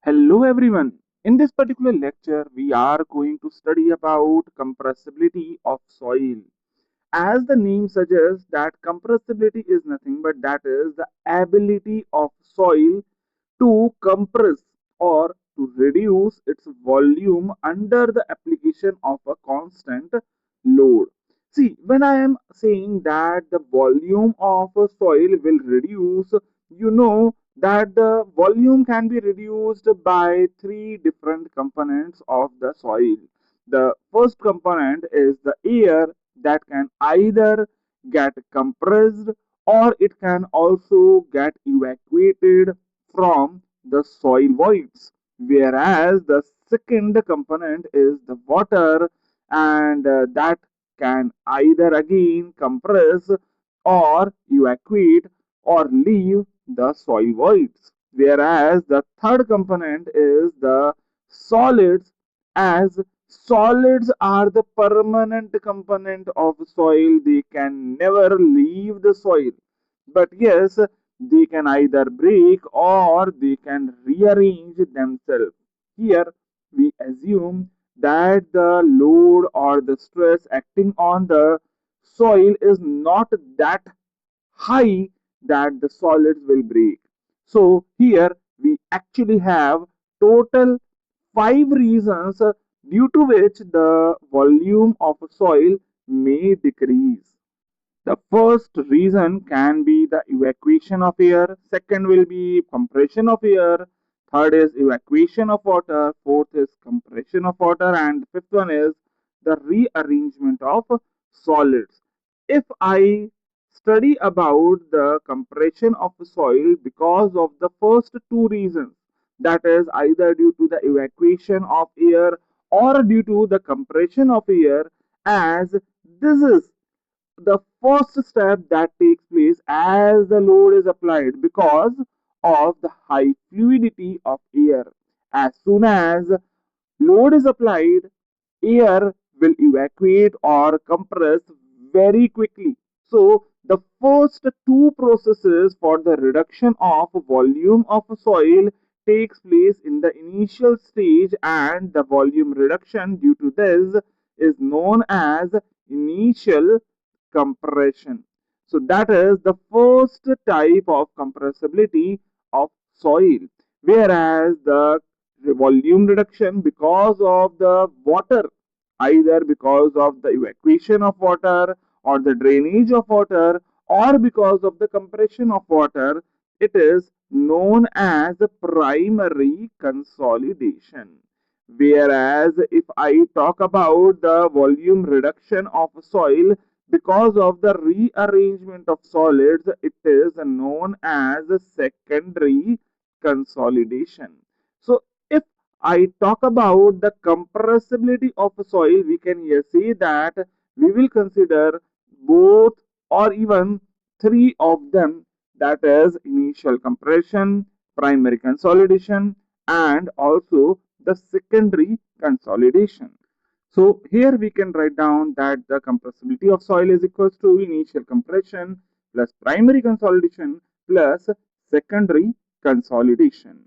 Hello everyone. In this particular lecture, we are going to study about compressibility of soil. As the name suggests, that compressibility is nothing but that is the ability of soil to compress or to reduce its volume under the application of a constant load. See, when I am saying that the volume of a soil will reduce, you know that the volume can be reduced by three different components of the soil. The first component is the air that can either get compressed or it can also get evacuated from the soil voids. Whereas the second component is the water, and that can either again compress or evacuate or leave the soil voids. Whereas the third component is the solids, as solids are the permanent component of soil. They can never leave the soil. But yes, they can either break or they can rearrange themselves. Here, we assume that the load or the stress acting on the soil is not that high that the solids will break. So here we actually have total five reasons due to which the volume of soil may decrease. The first reason can be the evacuation of air, second will be compression of air, third is evacuation of water, fourth is compression of water, and fifth one is the rearrangement of solids. If I study about the compression of soil because of the first two reasons, that is either due to the evacuation of air or due to the compression of air, as this is the first step that takes place as the load is applied because of the high fluidity of air. As soon as load is applied, air will evacuate or compress very quickly. So, the first two processes for the reduction of volume of soil takes place in the initial stage, and the volume reduction due to this is known as initial compression. So that is the first type of compressibility of soil. Whereas the volume reduction because of the water, either because of the evacuation of water or the drainage of water or because of the compression of water, it is known as primary consolidation. Whereas if I talk about the volume reduction of soil because of the rearrangement of solids, it is known as secondary consolidation. So if I talk about the compressibility of soil, we can here say that we will consider both or even three of them, that is initial compression, primary consolidation, and also the secondary consolidation. So here we can write down that the compressibility of soil is equals to initial compression plus primary consolidation plus secondary consolidation.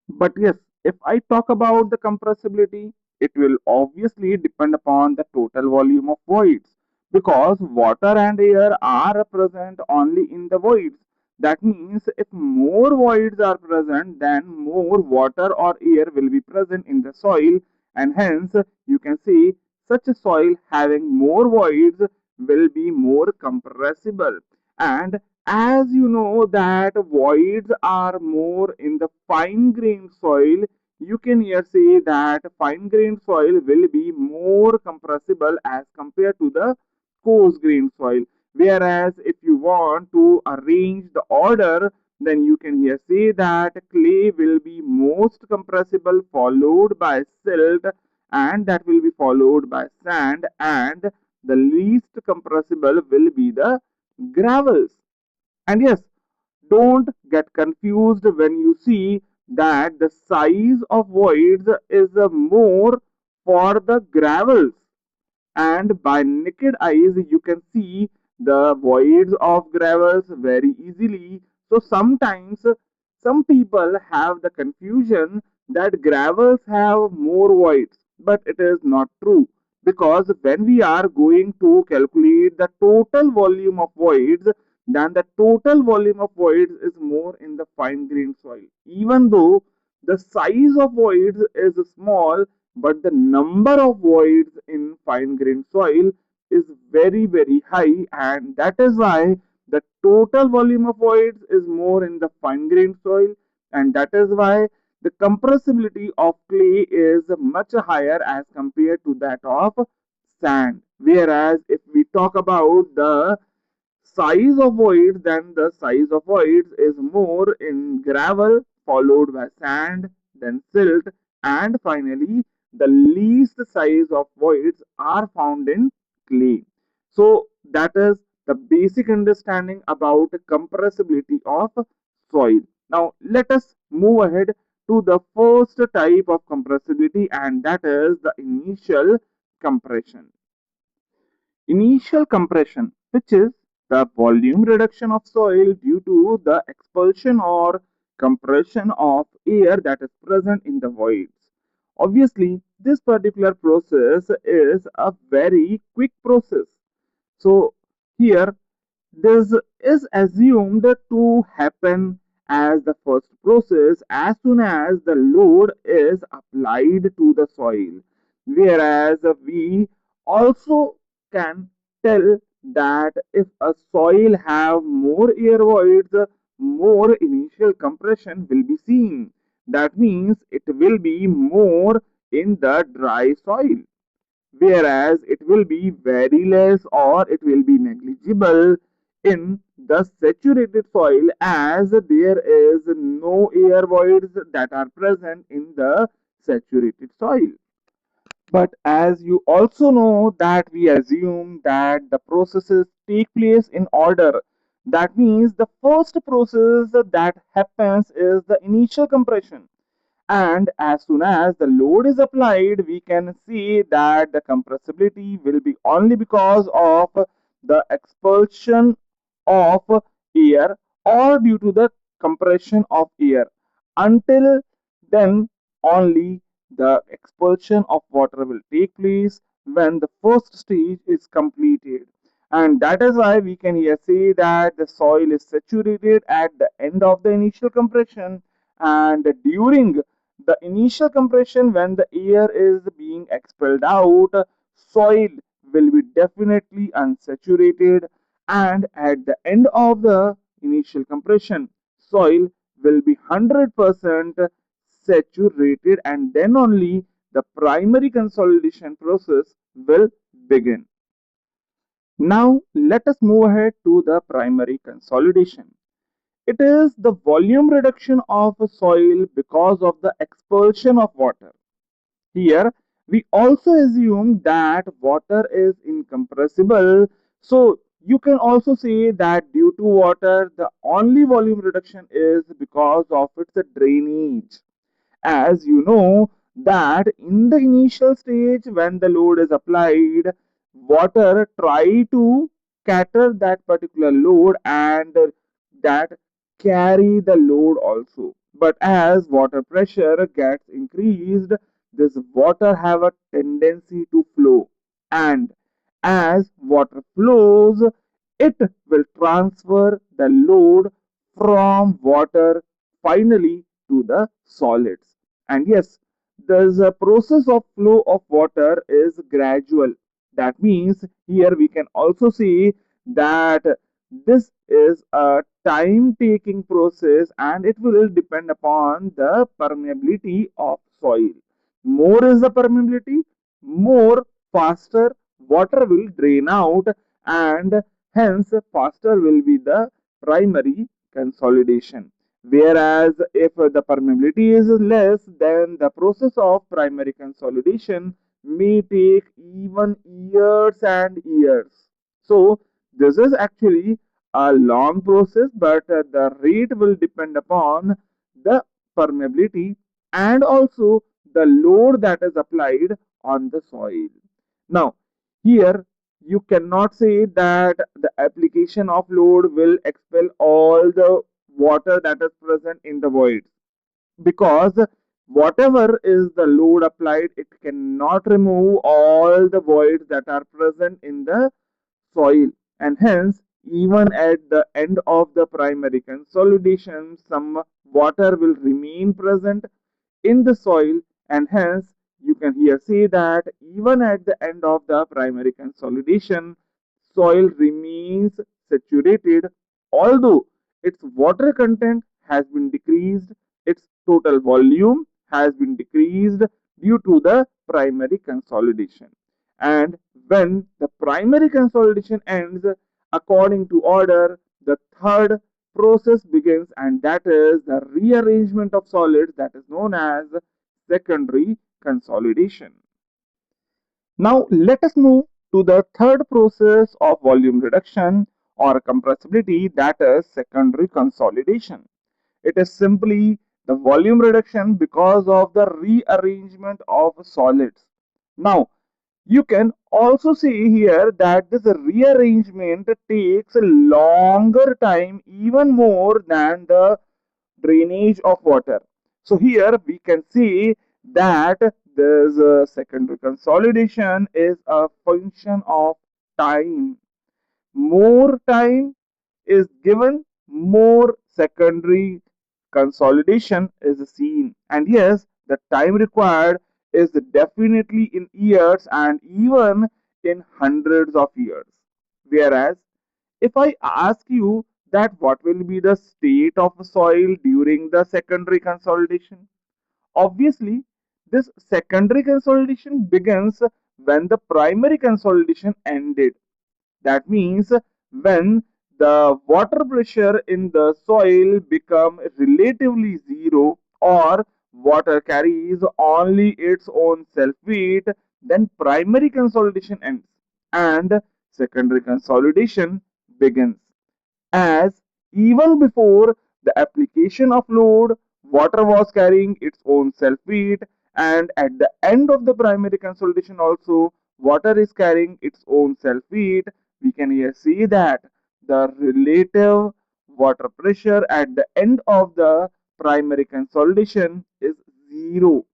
But yes, if I talk about the compressibility, it will obviously depend upon the total volume of voids, because water and air are present only in the voids. That means if more voids are present, then more water or air will be present in the soil, and hence you can see such a soil having more voids will be more compressible. And as you know that voids are more in the fine grained soil, you can here say that fine grained soil will be more compressible as compared to the coarse grained soil. Whereas if you want to arrange the order, then you can here say that clay will be most compressible, followed by silt, and that will be followed by sand, and the least compressible will be the gravels. And yes, don't get confused when you see that the size of voids is more for the gravels, and by naked eyes you can see the voids of gravels very easily. So sometimes some people have the confusion that gravels have more voids, but it is not true, because when we are going to calculate the total volume of voids, then the total volume of voids is more in the fine grained soil. Even though the size of voids is small, but the number of voids in fine grained soil is very, very high, and that is why the total volume of voids is more in the fine grained soil, and that is why the compressibility of clay is much higher as compared to that of sand. Whereas if we talk about the size of voids, then the size of voids is more in gravel, followed by sand, then silt, and finally the least size of voids are found in clay. So that is the basic understanding about compressibility of soil. Now let us move ahead to the first type of compressibility, and that is the initial compression. Initial compression, which is the volume reduction of soil due to the expulsion or compression of air that is present in the voids. Obviously, this particular process is a very quick process. So, here this is assumed to happen as the first process as soon as the load is applied to the soil. Whereas we also can tell that if a soil have more air voids, more initial compression will be seen. That means it will be more in the dry soil, whereas it will be very less or it will be negligible in the saturated soil, as there is no air voids that are present in the saturated soil. But as you also know that we assume that the processes take place in order. That means the first process that happens is the initial compression, and as soon as the load is applied, we can see that the compressibility will be only because of the expulsion of air or due to the compression of air. Until then, only the expulsion of water will take place when the first stage is completed. And that is why we can here say that the soil is saturated at the end of the initial compression, and during the initial compression, when the air is being expelled out, soil will be definitely unsaturated, and at the end of the initial compression, soil will be 100% saturated, and then only the primary consolidation process will begin. Now let us move ahead to the primary consolidation. It is the volume reduction of soil because of the expulsion of water. Here, we also assume that water is incompressible. So, you can also say that due to water, the only volume reduction is because of its drainage. As you know that in the initial stage, when the load is applied, water try to scatter that particular load and that carry the load also. But as water pressure gets increased, this water have a tendency to flow, and as water flows, it will transfer the load from water finally to the solids. And yes, the process of flow of water is gradual. That means here we can also see that this is a time taking process, and it will depend upon the permeability of soil. More is the permeability, more faster water will drain out, and hence faster will be the primary consolidation. Whereas if the permeability is less, then the process of primary consolidation may take even years and years. So this is actually a long process, but the rate will depend upon the permeability and also the load that is applied on the soil. Now, here you cannot say that the application of load will expel all the water that is present in the void, because Whatever is the load applied, it cannot remove all the voids that are present in the soil, and hence even at the end of the primary consolidation some water will remain present in the soil, and hence you can here say that even at the end of the primary consolidation soil remains saturated, although its water content has been decreased, its total volume has been decreased due to the primary consolidation. And when the primary consolidation ends, according to order, the third process begins, and that is the rearrangement of solids, that is known as secondary consolidation. Now, let us move to the third process of volume reduction or compressibility, that is secondary consolidation. It is simply the volume reduction because of the rearrangement of solids. Now, you can also see here that this rearrangement takes a longer time, even more than the drainage of water. So here we can see that this secondary consolidation is a function of time. More time is given, more secondary consolidation is seen. And yes, the time required is definitely in years and even in hundreds of years. Whereas, if I ask you that what will be the state of the soil during the secondary consolidation, obviously, this secondary consolidation begins when the primary consolidation ended. That means when the water pressure in the soil become relatively zero, or water carries only its own self weight, then primary consolidation ends and secondary consolidation begins. As even before the application of load, water was carrying its own self weight, and at the end of the primary consolidation also water is carrying its own self weight. We can here see that the relative water pressure at the end of the primary consolidation is zero,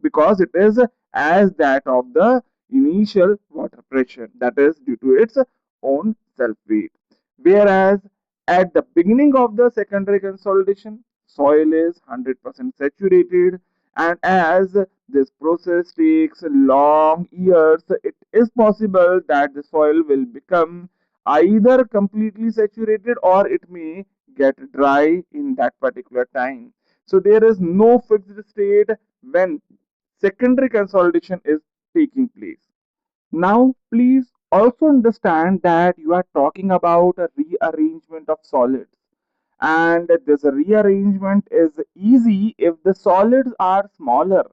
because it is as that of the initial water pressure, that is due to its own self weight. Whereas at the beginning of the secondary consolidation soil is 100% saturated, and as this process takes long years, it is possible that the soil will become either completely saturated or it may get dry in that particular time. So there is no fixed state when secondary consolidation is taking place. Now, please also understand that you are talking about a rearrangement of solids. And this rearrangement is easy if the solids are smaller.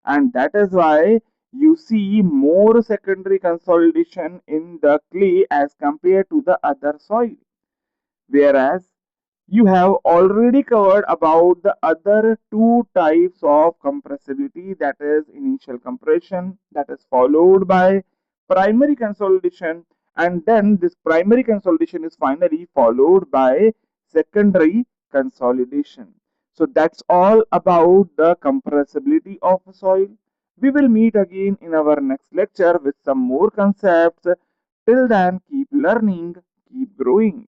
And that is why you see more secondary consolidation in the clay as compared to the other soil. Whereas you have already covered about the other two types of compressibility, that is initial compression, that is followed by primary consolidation, and then this primary consolidation is finally followed by secondary consolidation. So that's all about the compressibility of soil. We will meet again in our next lecture with some more concepts. Till then, keep learning, keep growing.